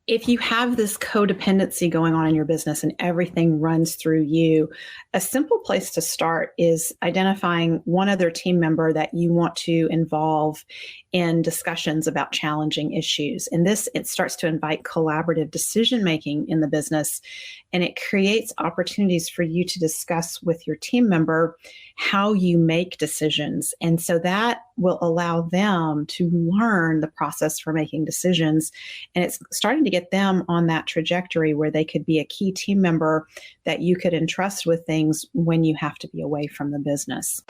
if you have this codependency going on in your business and everything runs through you, a simple place to start is identifying one other team member that you want to involve in discussions about challenging issues. And it starts to invite collaborative decision making in the business, and it creates opportunities for you to discuss with your team member how you make decisions. And so that will allow them to learn the process for making decisions. And it's starting to get them on that trajectory where they could be a key team member that you could entrust with things when you have to be away from the business.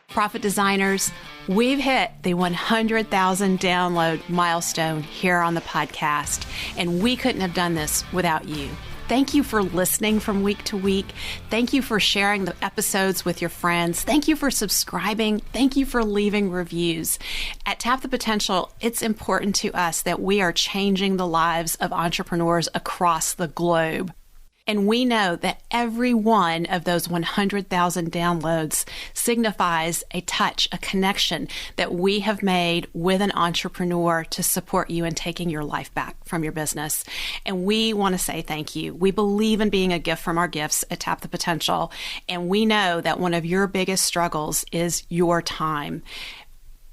Profit designers, we've hit the 100,000 download milestone here on the podcast, and we couldn't have done this without you. Thank you for listening from week to week. Thank you for sharing the episodes with your friends. Thank you for subscribing. Thank you for leaving reviews. At Tap the Potential, it's important to us that we are changing the lives of entrepreneurs across the globe. And we know that every one of those 100,000 downloads signifies a touch, a connection that we have made with an entrepreneur to support you in taking your life back from your business. And we want to say thank you. We believe in being a gift from our gifts at Tap the Potential. And we know that one of your biggest struggles is your time,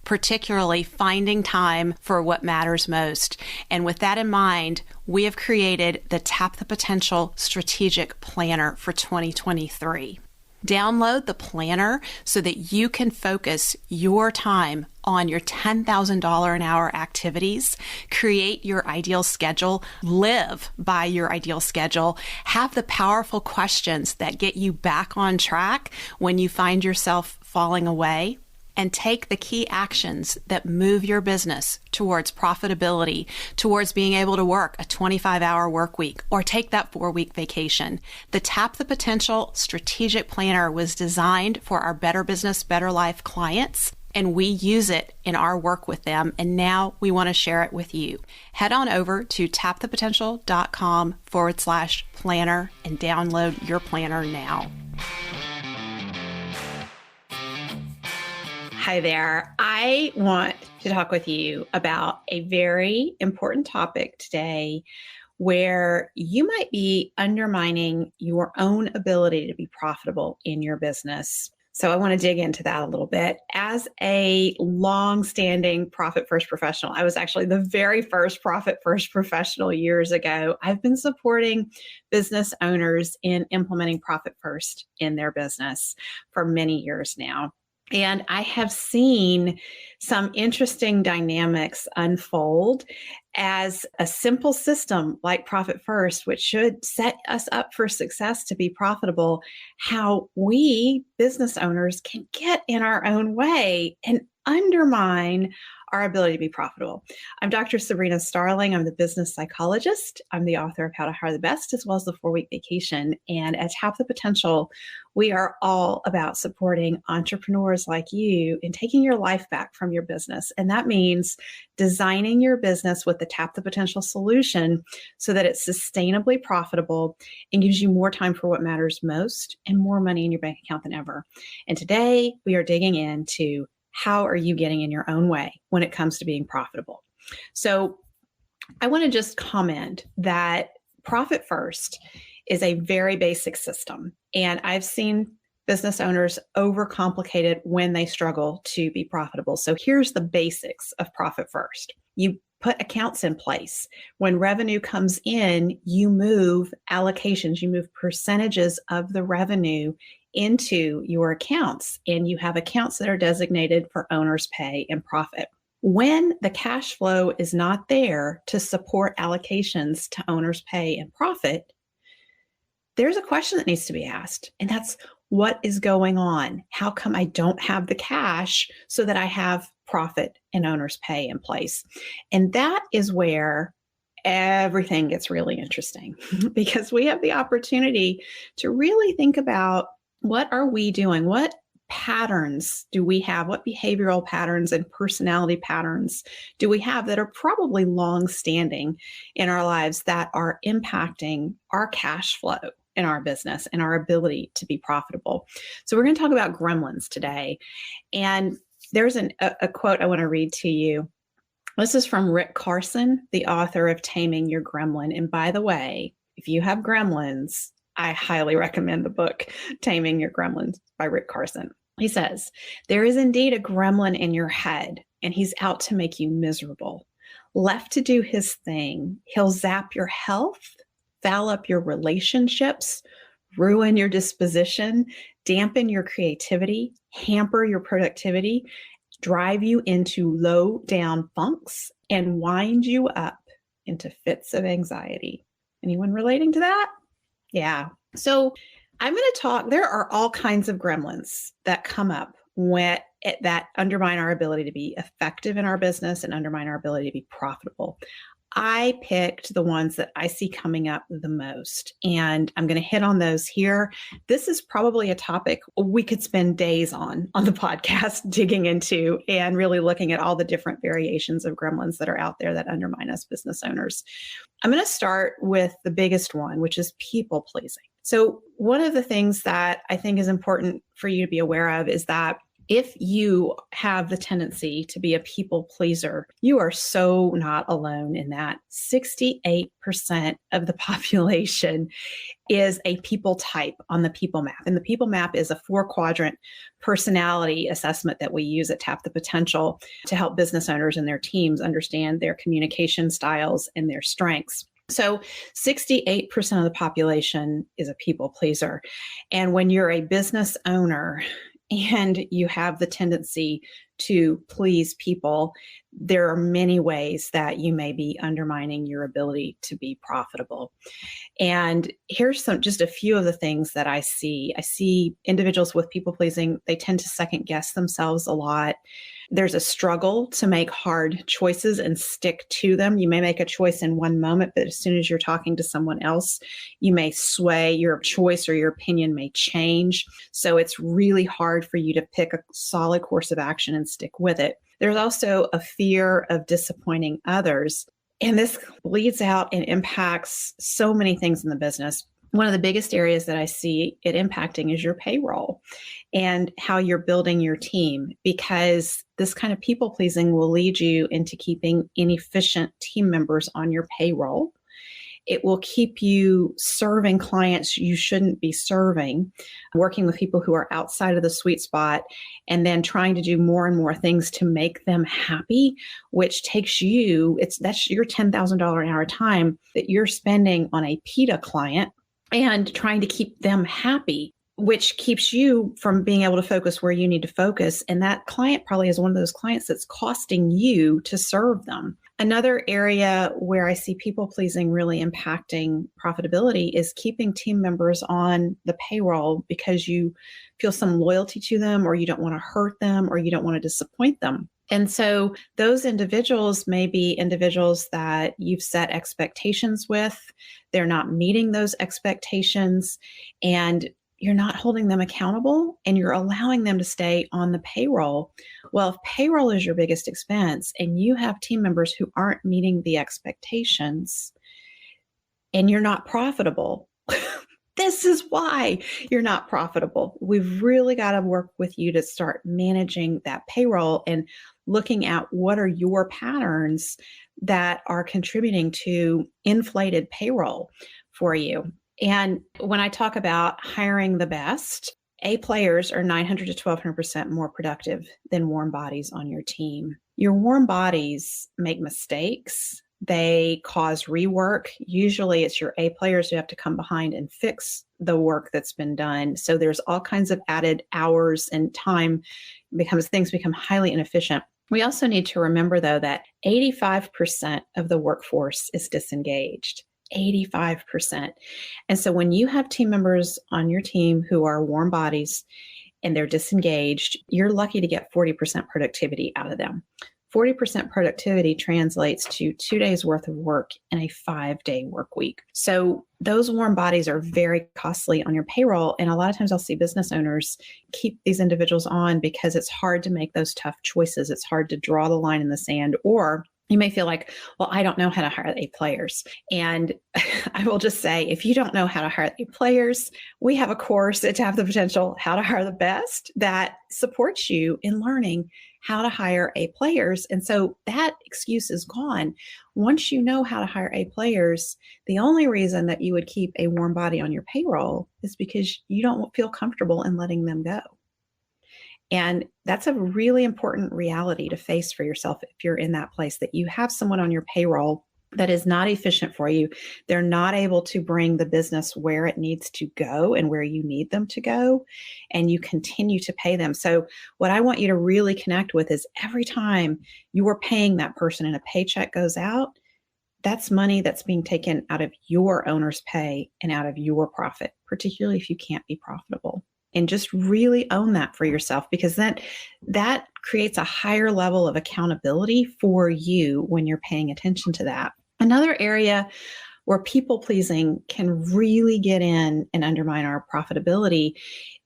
particularly finding time for what matters most. And with that in mind, we have created the Tap the Potential Strategic Planner for 2023. Download the planner so that you can focus your time on your $10,000 an hour activities, create your ideal schedule, live by your ideal schedule, have the powerful questions that get you back on track when you find yourself falling away, and take the key actions that move your business towards profitability, towards being able to work a 25-hour work week or take that 4-week vacation. The Tap the Potential Strategic Planner was designed for our Better Business, Better Life clients, and we use it in our work with them, and now we want to share it with you. Head on over to tapthepotential.com/planner and download your planner now. Hi there. I want to talk with you about a very important topic today where you might be undermining your own ability to be profitable in your business. So I want to dig into that a little bit. As a long-standing Profit First professional, I was actually the very first Profit First professional years ago. I've been supporting business owners in implementing Profit First in their business for many years now. And I have seen some interesting dynamics unfold as a simple system like Profit First, which should set us up for success to be profitable, how we business owners can get in our own way and undermine our ability to be profitable. I'm Dr. Sabrina Starling. I'm the business psychologist. I'm the author of How to Hire the Best, as well as the 4-Week Vacation. And at Tap the Potential, we are all about supporting entrepreneurs like you in taking your life back from your business. And that means designing your business with the Tap the Potential solution so that it's sustainably profitable and gives you more time for what matters most and more money in your bank account than ever. And today we are digging into how are you getting in your own way when it comes to being profitable? So I want to just comment that Profit First is a very basic system. And I've seen business owners overcomplicate it when they struggle to be profitable. So here's the basics of Profit First. You put accounts in place. When revenue comes in, you move allocations, you move percentages of the revenue into your accounts, and you have accounts that are designated for owner's pay and profit. When the cash flow is not there to support allocations to owner's pay and profit, there's a question that needs to be asked, and that's what is going on? How come I don't have the cash so that I have profit and owner's pay in place? And that is where everything gets really interesting because we have the opportunity to really think about what are we doing? What patterns do we have? What behavioral patterns and personality patterns do we have that are probably long-standing in our lives that are impacting our cash flow in our business and our ability to be profitable? So we're going to talk about gremlins today. And there's a quote I want to read to you. This is from Rick Carson, the author of Taming Your Gremlin. And by the way, if you have gremlins, I highly recommend the book, Taming Your Gremlins by Rick Carson. He says, "There is indeed a gremlin in your head, and he's out to make you miserable. Left to do his thing, he'll zap your health, foul up your relationships, ruin your disposition, dampen your creativity, hamper your productivity, drive you into low down funks, and wind you up into fits of anxiety." Anyone relating to that? Yeah. So I'm going to talk, there are all kinds of gremlins that come up that undermine our ability to be effective in our business and undermine our ability to be profitable. I picked the ones that I see coming up the most, and I'm going to hit on those here. This is probably a topic we could spend days on the podcast digging into and really looking at all the different variations of gremlins that are out there that undermine us business owners. I'm going to start with the biggest one, which is people pleasing. So one of the things that I think is important for you to be aware of is that if you have the tendency to be a people pleaser, you are so not alone in that. 68% of the population is a people type on the people map. And the people map is a 4-quadrant personality assessment that we use at Tap the Potential to help business owners and their teams understand their communication styles and their strengths. So 68% of the population is a people pleaser. And when you're a business owner and you have the tendency to please people, there are many ways that you may be undermining your ability to be profitable. And here's just a few of the things that I see. I see individuals with people pleasing, they tend to second guess themselves a lot. There's a struggle to make hard choices and stick to them. You may make a choice in one moment, but as soon as you're talking to someone else, you may sway. Your choice or your opinion may change. So it's really hard for you to pick a solid course of action and stick with it. There's also a fear of disappointing others. And this bleeds out and impacts so many things in the business. One of the biggest areas that I see it impacting is your payroll and how you're building your team, because this kind of people pleasing will lead you into keeping inefficient team members on your payroll. It will keep you serving clients you shouldn't be serving, working with people who are outside of the sweet spot, and then trying to do more and more things to make them happy, which takes you, that's your $10,000 an hour time that you're spending on a PETA client and trying to keep them happy, which keeps you from being able to focus where you need to focus. And that client probably is one of those clients that's costing you to serve them. Another area where I see people pleasing really impacting profitability is keeping team members on the payroll because you feel some loyalty to them, or you don't want to hurt them, or you don't want to disappoint them. And so those individuals may be individuals that you've set expectations with. They're not meeting those expectations, and you're not holding them accountable, and you're allowing them to stay on the payroll. Well, if payroll is your biggest expense and you have team members who aren't meeting the expectations and you're not profitable, this is why you're not profitable. We've really got to work with you to start managing that payroll and looking at what are your patterns that are contributing to inflated payroll for you. And when I talk about hiring the best, A players are 900 to 1,200% more productive than warm bodies on your team. Your warm bodies make mistakes. They cause rework. Usually it's your A players who have to come behind and fix the work that's been done. So there's all kinds of added hours and time things become highly inefficient. We also need to remember, though, that 85% of the workforce is disengaged. 85%. And so when you have team members on your team who are warm bodies and they're disengaged, you're lucky to get 40% productivity out of them. 40% productivity translates to 2 days worth of work in a 5-day work week. So those warm bodies are very costly on your payroll. And a lot of times I'll see business owners keep these individuals on because it's hard to make those tough choices. It's hard to draw the line in the sand, or you may feel like, well, I don't know how to hire A players. And I will just say, if you don't know how to hire A players, we have a course at Tap the Potential, How to Hire the Best, that supports you in learning how to hire A players. And so that excuse is gone. Once you know how to hire A players, the only reason that you would keep a warm body on your payroll is because you don't feel comfortable in letting them go. And that's a really important reality to face for yourself if you're in that place, that you have someone on your payroll that is not efficient for you. They're not able to bring the business where it needs to go and where you need them to go, and you continue to pay them. So what I want you to really connect with is every time you are paying that person and a paycheck goes out, that's money that's being taken out of your owner's pay and out of your profit, particularly if you can't be profitable. And just really own that for yourself, because that creates a higher level of accountability for you when you're paying attention to that. Another area where people pleasing can really get in and undermine our profitability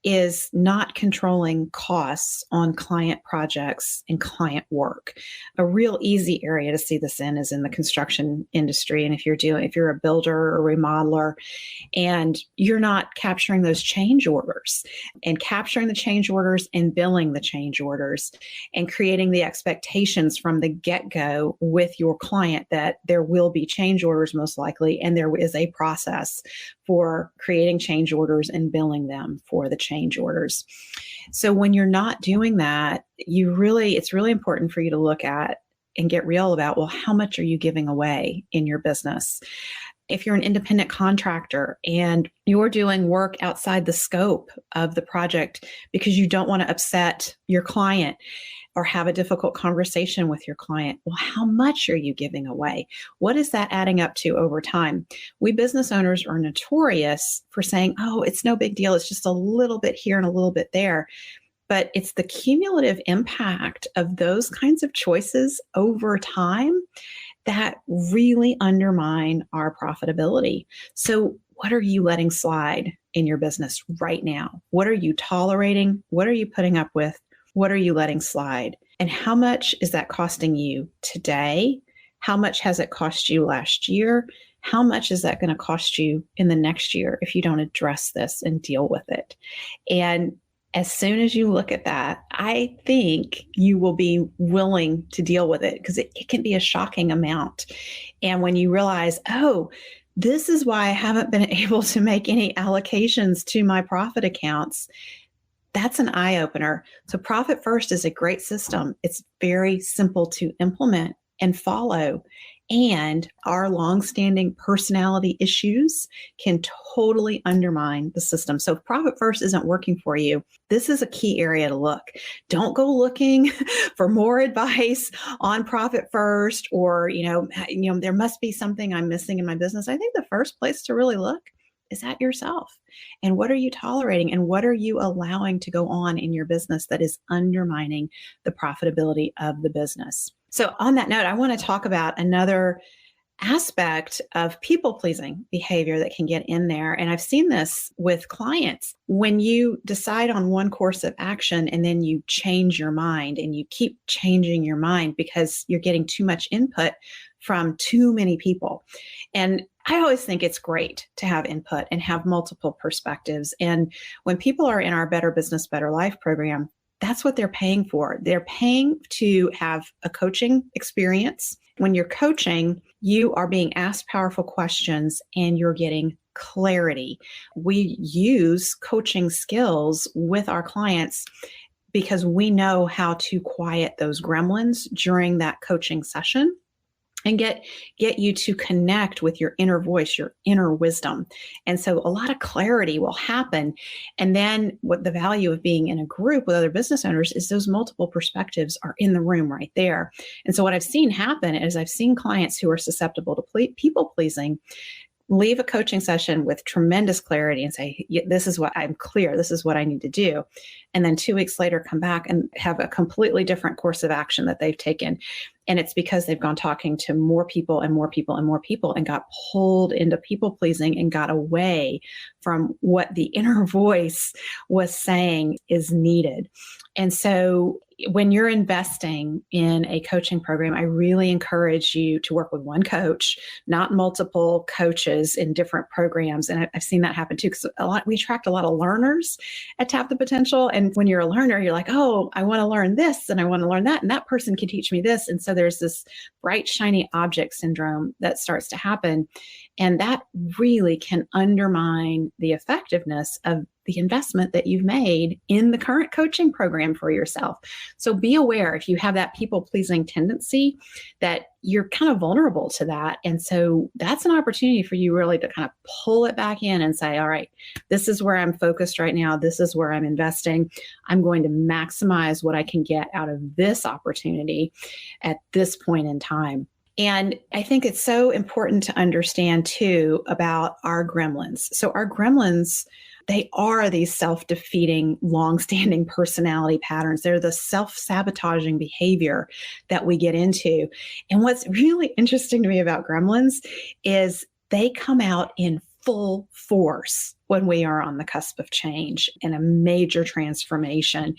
is not controlling costs on client projects and client work. A real easy area to see this in is in the construction industry. And if you're a builder or remodeler and you're not capturing those change orders and capturing the change orders and billing the change orders and creating the expectations from the get-go with your client that there will be change orders most likely, and there is a process for creating change orders and billing them for the change orders. So when you're not doing that, it's really important for you to look at and get real about, well, how much are you giving away in your business? If you're an independent contractor and you're doing work outside the scope of the project because you don't want to upset your client or have a difficult conversation with your client, well, how much are you giving away? What is that adding up to over time? We business owners are notorious for saying, oh, it's no big deal. It's just a little bit here and a little bit there. But it's the cumulative impact of those kinds of choices over time that really undermine our profitability. So what are you letting slide in your business right now? What are you tolerating? What are you putting up with? What are you letting slide? And how much is that costing you today? How much has it cost you last year? How much is that going to cost you in the next year if you don't address this and deal with it? And as soon as you look at that, I think you will be willing to deal with it, because it can be a shocking amount. And when you realize, oh, this is why I haven't been able to make any allocations to my profit accounts, that's an eye-opener. So Profit First is a great system. It's very simple to implement and follow. And our longstanding personality issues can totally undermine the system. So if Profit First isn't working for you, this is a key area to look. Don't go looking for more advice on Profit First, or, there must be something I'm missing in my business. I think the first place to really look is at yourself. And what are you tolerating, and what are you allowing to go on in your business that is undermining the profitability of the business? So on that note, I want to talk about another aspect of people-pleasing behavior that can get in there. And I've seen this with clients. When you decide on one course of action and then you change your mind, and you keep changing your mind because you're getting too much input from too many people. And I always think it's great to have input and have multiple perspectives. And when people are in our Better Business, Better Life program, that's what they're paying for. They're paying to have a coaching experience. When you're coaching, you are being asked powerful questions and you're getting clarity. We use coaching skills with our clients because we know how to quiet those gremlins during that coaching session and get you to connect with your inner voice, your inner wisdom. And so a lot of clarity will happen. And then what the value of being in a group with other business owners is those multiple perspectives are in the room right there. And so what I've seen happen is I've seen clients who are susceptible to people pleasing leave a coaching session with tremendous clarity and say, this is what I'm clear, this is what I need to do. And then 2 weeks later, come back and have a completely different course of action that they've taken. And it's because they've gone talking to more people and more people and more people and got pulled into people pleasing and got away from what the inner voice was saying is needed. And so when you're investing in a coaching program, I really encourage you to work with one coach, not multiple coaches in different programs. And I've seen that happen too, because we attract a lot of learners at Tap the Potential. And when you're a learner, you're like, oh, I want to learn this and I want to learn that. And that person can teach me this. And so there's this bright, shiny object syndrome that starts to happen. And that really can undermine the effectiveness of the investment that you've made in the current coaching program for yourself. So be aware if you have that people-pleasing tendency that you're kind of vulnerable to that. And so that's an opportunity for you really to kind of pull it back in and say, all right, this is where I'm focused right now. This is where I'm investing. I'm going to maximize what I can get out of this opportunity at this point in time. And I think it's so important to understand too about our gremlins. So our gremlins, they are these self-defeating, long-standing personality patterns. They're the self-sabotaging behavior that we get into. And what's really interesting to me about gremlins is they come out in full force when we are on the cusp of change and a major transformation.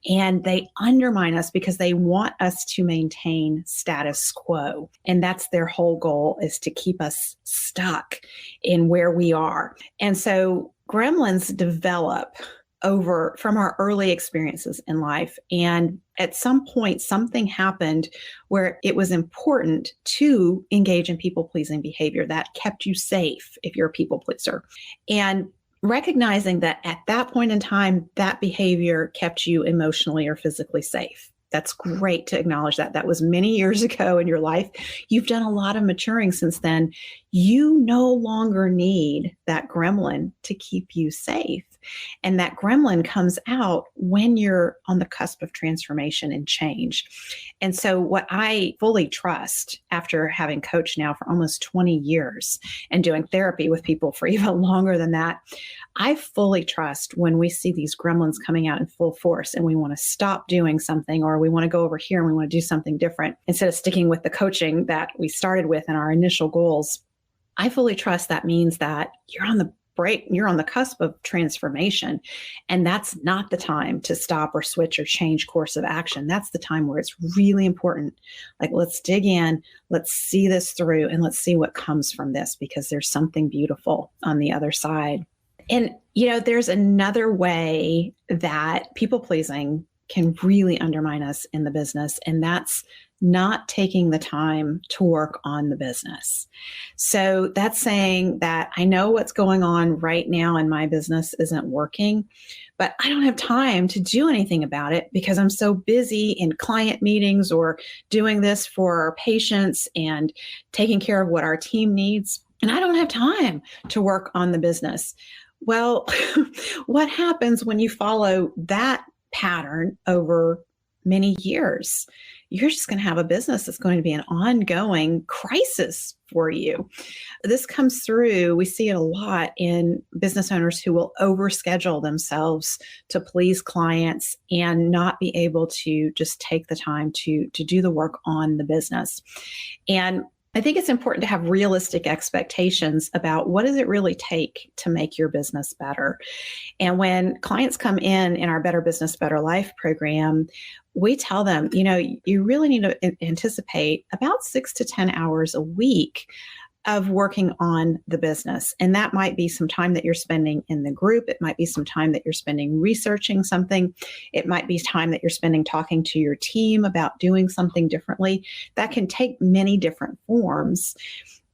And they undermine us because they want us to maintain status quo. And that's their whole goal, is to keep us stuck in where we are. And so gremlins develop from our early experiences in life. And at some point, something happened where it was important to engage in people-pleasing behavior that kept you safe if you're a people pleaser. And recognizing that at that point in time, that behavior kept you emotionally or physically safe. That's great to acknowledge that. That was many years ago in your life. You've done a lot of maturing since then. You no longer need that gremlin to keep you safe. And that gremlin comes out when you're on the cusp of transformation and change. And so what I fully trust after having coached now for almost 20 years and doing therapy with people for even longer than that, I fully trust when we see these gremlins coming out in full force and we want to stop doing something, or we want to go over here and we want to do something different instead of sticking with the coaching that we started with and our initial goals. I fully trust that means that you're on the cusp of transformation. And that's not the time to stop or switch or change course of action. That's the time where it's really important. Like, let's dig in, let's see this through, and let's see what comes from this, because there's something beautiful on the other side. And, there's another way that people pleasing can really undermine us in the business, and that's not taking the time to work on the business. So that's saying that I know what's going on right now and my business isn't working, but I don't have time to do anything about it because I'm so busy in client meetings or doing this for our patients and taking care of what our team needs. And I don't have time to work on the business. Well, what happens when you follow that pattern over many years? You're just going to have a business that's going to be an ongoing crisis for you. This comes through, we see it a lot in business owners who will overschedule themselves to please clients and not be able to just take the time to do the work on the business. And I think it's important to have realistic expectations about what does it really take to make your business better. And when clients come in our Better Business, Better Life program, we tell them, you really need to anticipate about 6 to 10 hours a week of working on the business. And that might be some time that you're spending in the group. It might be some time that you're spending researching something. It might be time that you're spending talking to your team about doing something differently. That can take many different forms.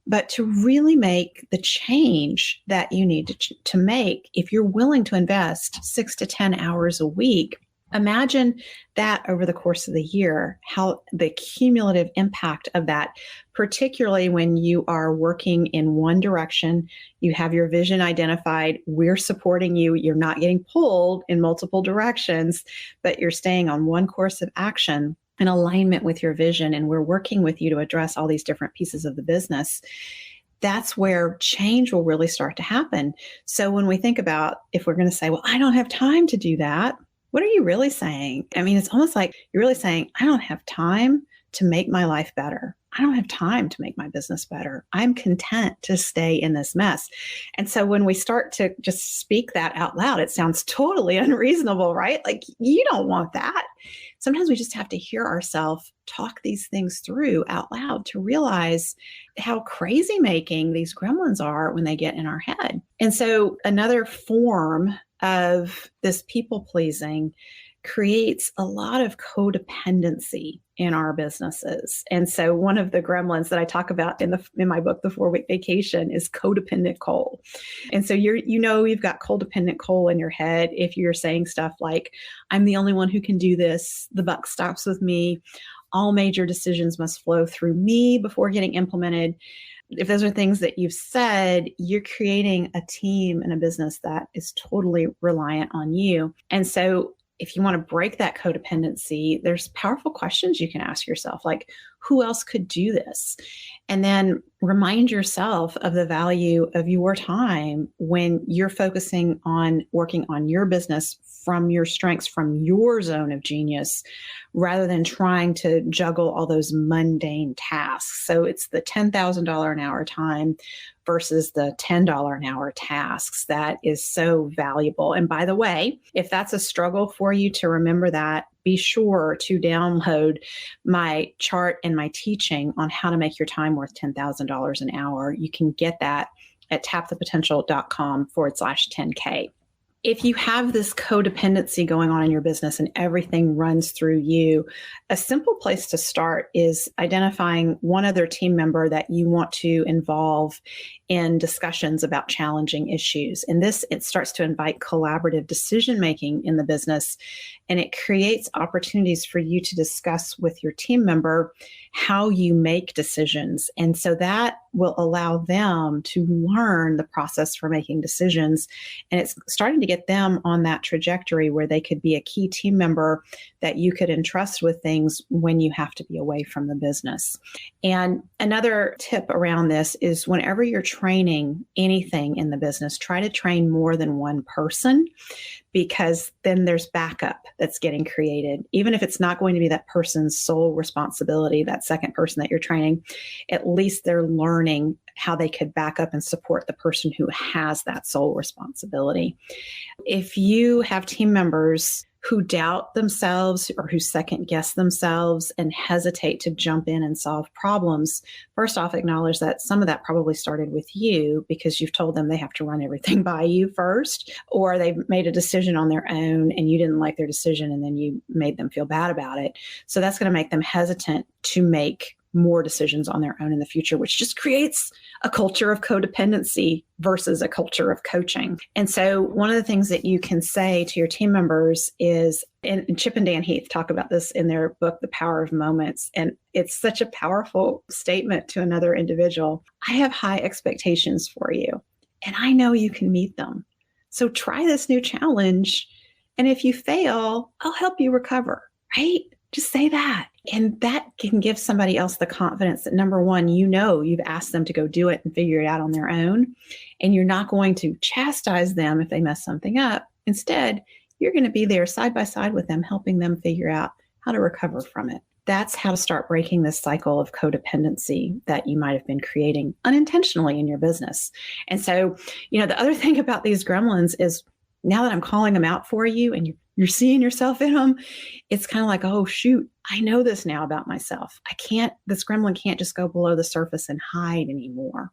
But to really make the change that you need to make, if you're willing to invest 6 to 10 hours a week, imagine that over the course of the year, how the cumulative impact of that, particularly when you are working in one direction, you have your vision identified, we're supporting you, you're not getting pulled in multiple directions, but you're staying on one course of action in alignment with your vision, and we're working with you to address all these different pieces of the business. That's where change will really start to happen. So when we think about, if we're going to say, well, I don't have time to do that, what are you really saying? I mean, it's almost like you're really saying, I don't have time to make my life better. I don't have time to make my business better. I'm content to stay in this mess. And so when we start to just speak that out loud, it sounds totally unreasonable, right? Like, you don't want that. Sometimes we just have to hear ourselves talk these things through out loud to realize how crazy making these gremlins are when they get in our head. And so another form of this people pleasing creates a lot of codependency in our businesses. And so one of the gremlins that I talk about in my book, The 4-Week Vacation, is codependent Cole. And so you've got codependent Cole in your head if you're saying stuff like, I'm the only one who can do this. The buck stops with me. All major decisions must flow through me before getting implemented. If those are things that you've said, you're creating a team and a business that is totally reliant on you. And so if you want to break that codependency, there's powerful questions you can ask yourself, like, who else could do this? And then remind yourself of the value of your time when you're focusing on working on your business from your strengths, from your zone of genius, rather than trying to juggle all those mundane tasks. So it's the $10,000 an hour time versus the $10 an hour tasks that is so valuable. And by the way, if that's a struggle for you to remember that, be sure to download my chart and my teaching on how to make your time worth $10,000 an hour. You can get that at tapthepotential.com/10K. If you have this codependency going on in your business and everything runs through you, a simple place to start is identifying one other team member that you want to involve in discussions about challenging issues. And it starts to invite collaborative decision-making in the business, and it creates opportunities for you to discuss with your team member how you make decisions. And so that will allow them to learn the process for making decisions. And it's starting to get them on that trajectory where they could be a key team member that you could entrust with things when you have to be away from the business. And another tip around this is whenever you're training anything in the business, try to train more than one person, because then there's backup that's getting created. Even if it's not going to be that person's sole responsibility, that second person that you're training, at least they're learning how they could back up and support the person who has that sole responsibility. If you have team members who doubt themselves or who second guess themselves and hesitate to jump in and solve problems, first off, acknowledge that some of that probably started with you because you've told them they have to run everything by you first, or they've made a decision on their own and you didn't like their decision and then you made them feel bad about it. So that's going to make them hesitant to make more decisions on their own in the future, which just creates a culture of codependency versus a culture of coaching. And so one of the things that you can say to your team members is, and Chip and Dan Heath talk about this in their book, The Power of Moments, and it's such a powerful statement to another individual. I have high expectations for you, and I know you can meet them. So try this new challenge, and if you fail, I'll help you recover, right? Just say that. And that can give somebody else the confidence that, number one, you've asked them to go do it and figure it out on their own. And you're not going to chastise them if they mess something up. Instead, you're going to be there side by side with them, helping them figure out how to recover from it. That's how to start breaking this cycle of codependency that you might have been creating unintentionally in your business. And so, the other thing about these gremlins is, now that I'm calling them out for you and you're seeing yourself in them, it's kind of like, oh, shoot, I know this now about myself. This gremlin can't just go below the surface and hide anymore.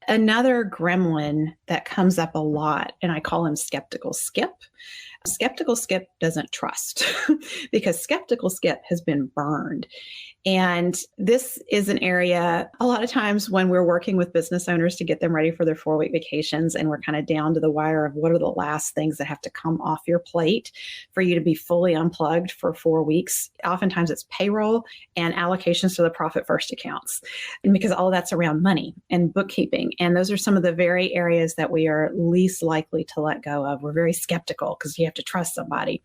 Another gremlin that comes up a lot, and I call him Skeptical Skip. Skeptical Skip doesn't trust because Skeptical Skip has been burned. And this is an area, a lot of times when we're working with business owners to get them ready for their 4-week vacations, and we're kind of down to the wire of what are the last things that have to come off your plate for you to be fully unplugged for 4 weeks. Oftentimes it's payroll and allocations to the profit first accounts, and because all of that's around money and bookkeeping. And those are some of the very areas that we are least likely to let go of. We're very skeptical because you have to trust somebody.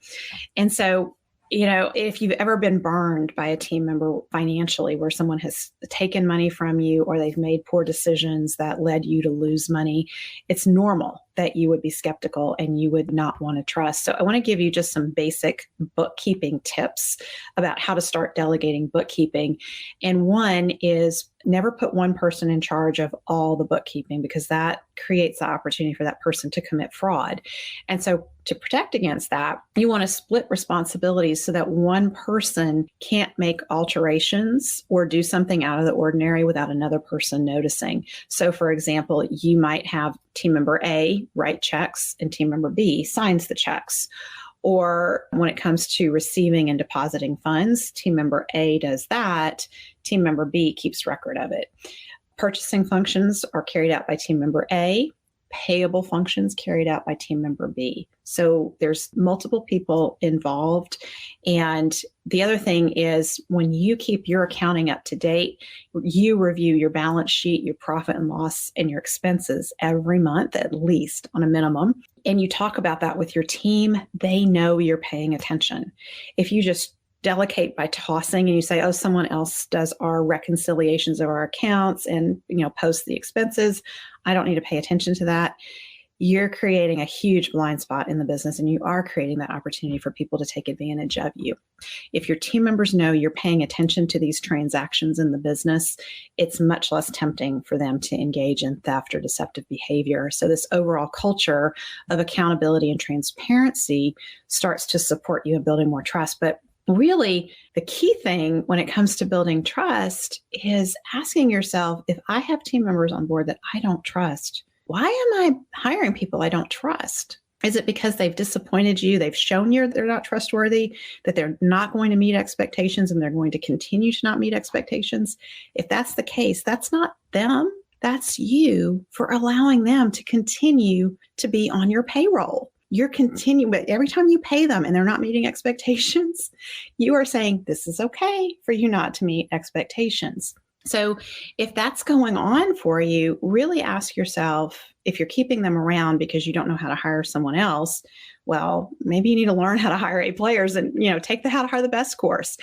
And so, if you've ever been burned by a team member financially, where someone has taken money from you or they've made poor decisions that led you to lose money, it's normal that you would be skeptical and you would not want to trust. So I want to give you just some basic bookkeeping tips about how to start delegating bookkeeping. And one is never put one person in charge of all the bookkeeping, because that creates the opportunity for that person to commit fraud. And so to protect against that, you want to split responsibilities so that one person can't make alterations or do something out of the ordinary without another person noticing. So for example, you might have team member A write checks and team member B signs the checks. Or when it comes to receiving and depositing funds, team member A does that, team member B keeps record of it. Purchasing functions are carried out by team member A, payable functions carried out by team member B. So there's multiple people involved. And the other thing is, when you keep your accounting up to date, you review your balance sheet, your profit and loss, and your expenses every month, at least on a minimum. And you talk about that with your team. They know you're paying attention. If you just delegate by tossing and you say, oh, someone else does our reconciliations of our accounts and, post the expenses, I don't need to pay attention to that, you're creating a huge blind spot in the business, and you are creating that opportunity for people to take advantage of you. If your team members know you're paying attention to these transactions in the business, it's much less tempting for them to engage in theft or deceptive behavior. So this overall culture of accountability and transparency starts to support you in building more trust. But really, the key thing when it comes to building trust is asking yourself, if I have team members on board that I don't trust, why am I hiring people I don't trust? Is it because they've disappointed you? They've shown you they're not trustworthy, that they're not going to meet expectations, and they're going to continue to not meet expectations? If that's the case, that's not them. That's you for allowing them to continue to be on your payroll. You're continuing, but every time you pay them and they're not meeting expectations, you are saying this is okay for you not to meet expectations. So if that's going on for you, really ask yourself, if you're keeping them around because you don't know how to hire someone else, well, maybe you need to learn how to hire A players and, take the How to Hire the Best course.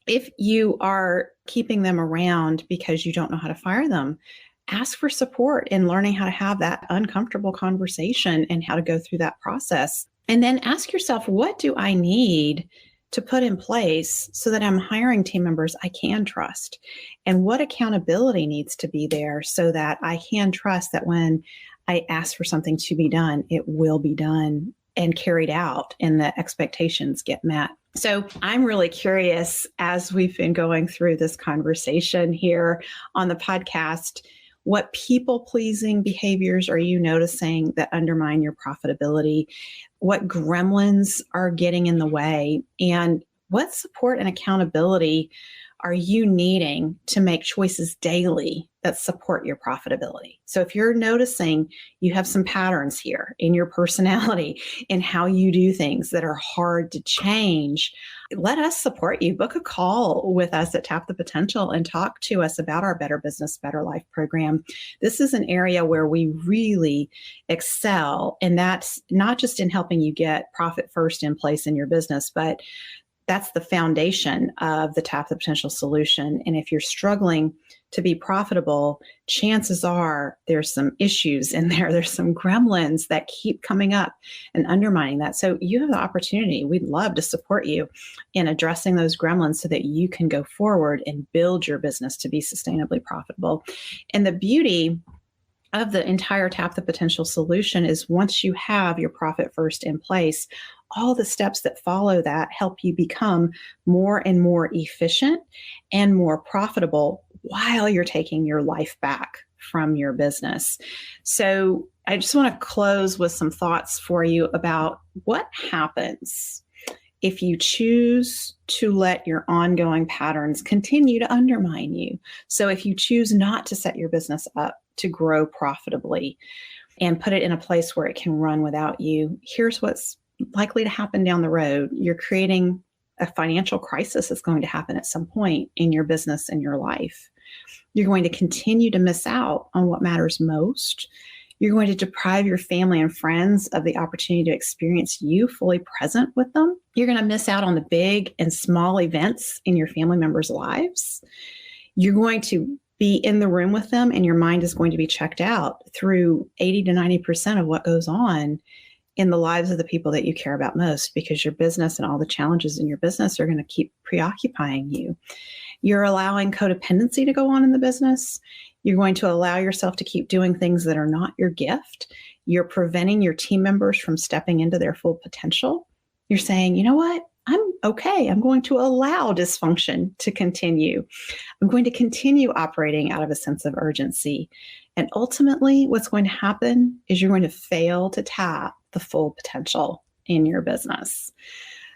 If you are keeping them around because you don't know how to fire them, ask for support in learning how to have that uncomfortable conversation and how to go through that process. And then ask yourself, what do I need to put in place so that I'm hiring team members I can trust? And what accountability needs to be there so that I can trust that when I ask for something to be done, it will be done and carried out and the expectations get met. So I'm really curious, as we've been going through this conversation here on the podcast, what people-pleasing behaviors are you noticing that undermine your profitability? What gremlins are getting in the way? And what support and accountability are you needing to make choices daily that support your profitability? So if you're noticing you have some patterns here in your personality and how you do things that are hard to change, let us support you. Book a call with us at Tap the Potential and talk to us about our Better Business, Better Life program. This is an area where we really excel, and that's not just in helping you get profit first in place in your business, but that's the foundation of the Tap the Potential solution. And if you're struggling to be profitable, chances are there's some issues in there. There's some gremlins that keep coming up and undermining that. So you have the opportunity. We'd love to support you in addressing those gremlins so that you can go forward and build your business to be sustainably profitable. And the beauty of the entire Tap the Potential solution is, once you have your profit first in place, all the steps that follow that help you become more and more efficient and more profitable while you're taking your life back from your business. So I just want to close with some thoughts for you about what happens if you choose to let your ongoing patterns continue to undermine you. So if you choose not to set your business up to grow profitably and put it in a place where it can run without you, here's what's likely to happen down the road. You're creating a financial crisis that's going to happen at some point in your business and your life. You're going to continue to miss out on what matters most. You're going to deprive your family and friends of the opportunity to experience you fully present with them. You're going to miss out on the big and small events in your family members' lives. You're going to be in the room with them, and your mind is going to be checked out through 80 to 90% of what goes on in the lives of the people that you care about most, because your business and all the challenges in your business are going to keep preoccupying you. You're allowing codependency to go on in the business. You're going to allow yourself to keep doing things that are not your gift. You're preventing your team members from stepping into their full potential. You're saying, you know what? I'm okay. I'm going to allow dysfunction to continue. I'm going to continue operating out of a sense of urgency. And ultimately, what's going to happen is you're going to fail to tap the full potential in your business.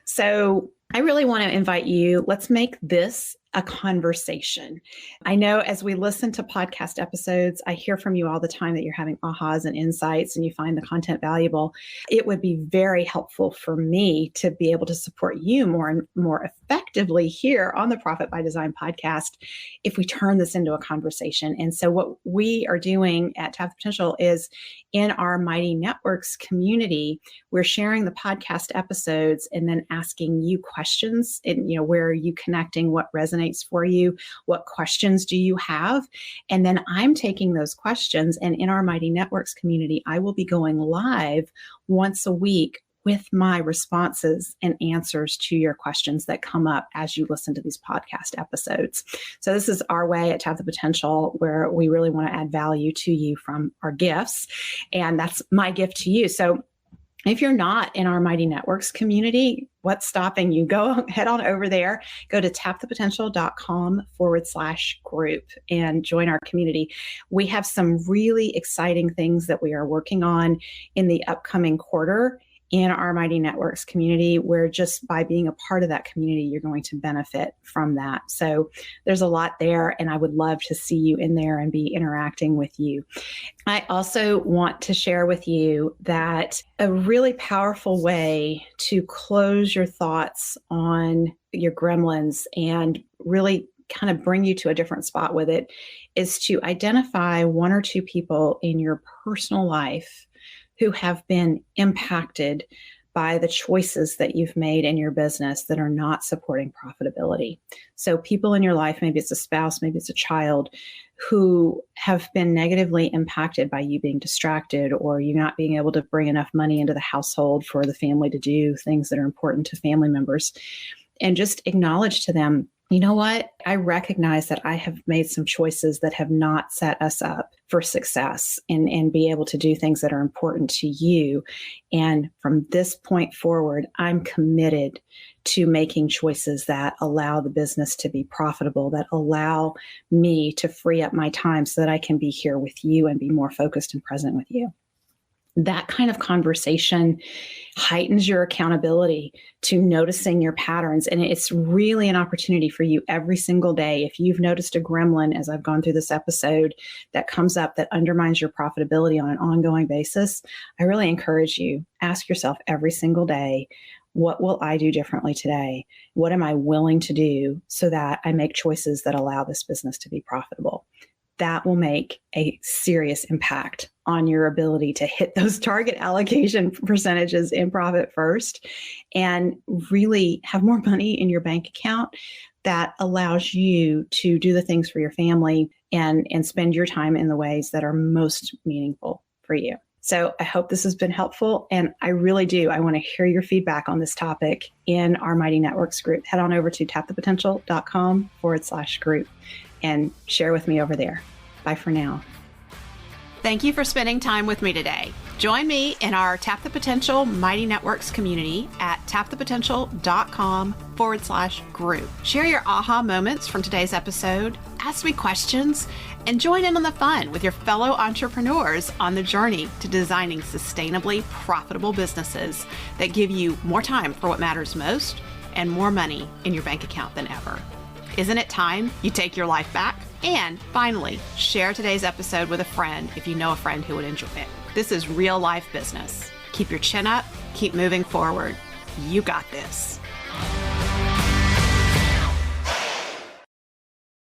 So I really want to invite you, let's make this a conversation. I know as we listen to podcast episodes, I hear from you all the time that you're having ahas and insights and you find the content valuable. It would be very helpful for me to be able to support you more and more effectively here on the Profit by Design podcast if we turn this into a conversation. And so what we are doing at Tap the Potential is in our Mighty Networks community, we're sharing the podcast episodes and then asking you questions and, where are you connecting, what resonates for you, what questions do you have? And then I'm taking those questions, and in our Mighty Networks community, I will be going live once a week with my responses and answers to your questions that come up as you listen to these podcast episodes. So this is our way at Tap the Potential, where we really want to add value to you from our gifts. And that's my gift to you. So if you're not in our Mighty Networks community, what's stopping you? Head on over there, go to tapthepotential.com/group and join our community. We have some really exciting things that we are working on in the upcoming quarter in our Mighty Networks community, where just by being a part of that community, you're going to benefit from that. So there's a lot there, and I would love to see you in there and be interacting with you. I also want to share with you that a really powerful way to close your thoughts on your gremlins and really kind of bring you to a different spot with it is to identify one or two people in your personal life who have been impacted by the choices that you've made in your business that are not supporting profitability. So people in your life, maybe it's a spouse, maybe it's a child, who have been negatively impacted by you being distracted or you not being able to bring enough money into the household for the family to do things that are important to family members. And just acknowledge to them, you know what? I recognize that I have made some choices that have not set us up for success and be able to do things that are important to you. And from this point forward, I'm committed to making choices that allow the business to be profitable, that allow me to free up my time so that I can be here with you and be more focused and present with you. That kind of conversation heightens your accountability to noticing your patterns. And it's really an opportunity for you every single day. If you've noticed a gremlin, as I've gone through this episode, that comes up that undermines your profitability on an ongoing basis, I really encourage you, ask yourself every single day, what will I do differently today? What am I willing to do so that I make choices that allow this business to be profitable? That will make a serious impact on your ability to hit those target allocation percentages in Profit First and really have more money in your bank account that allows you to do the things for your family and spend your time in the ways that are most meaningful for you. So I hope this has been helpful. And I really do. I want to hear your feedback on this topic in our Mighty Networks group. Head on over to tapthepotential.com/group and share with me over there. Bye for now. Thank you for spending time with me today. Join me in our Tap the Potential Mighty Networks community at tapthepotential.com/group. Share your aha moments from today's episode, ask me questions, and join in on the fun with your fellow entrepreneurs on the journey to designing sustainably profitable businesses that give you more time for what matters most and more money in your bank account than ever. Isn't it time you take your life back? And finally, share today's episode with a friend if you know a friend who would enjoy it. This is real life business. Keep your chin up, keep moving forward. You got this.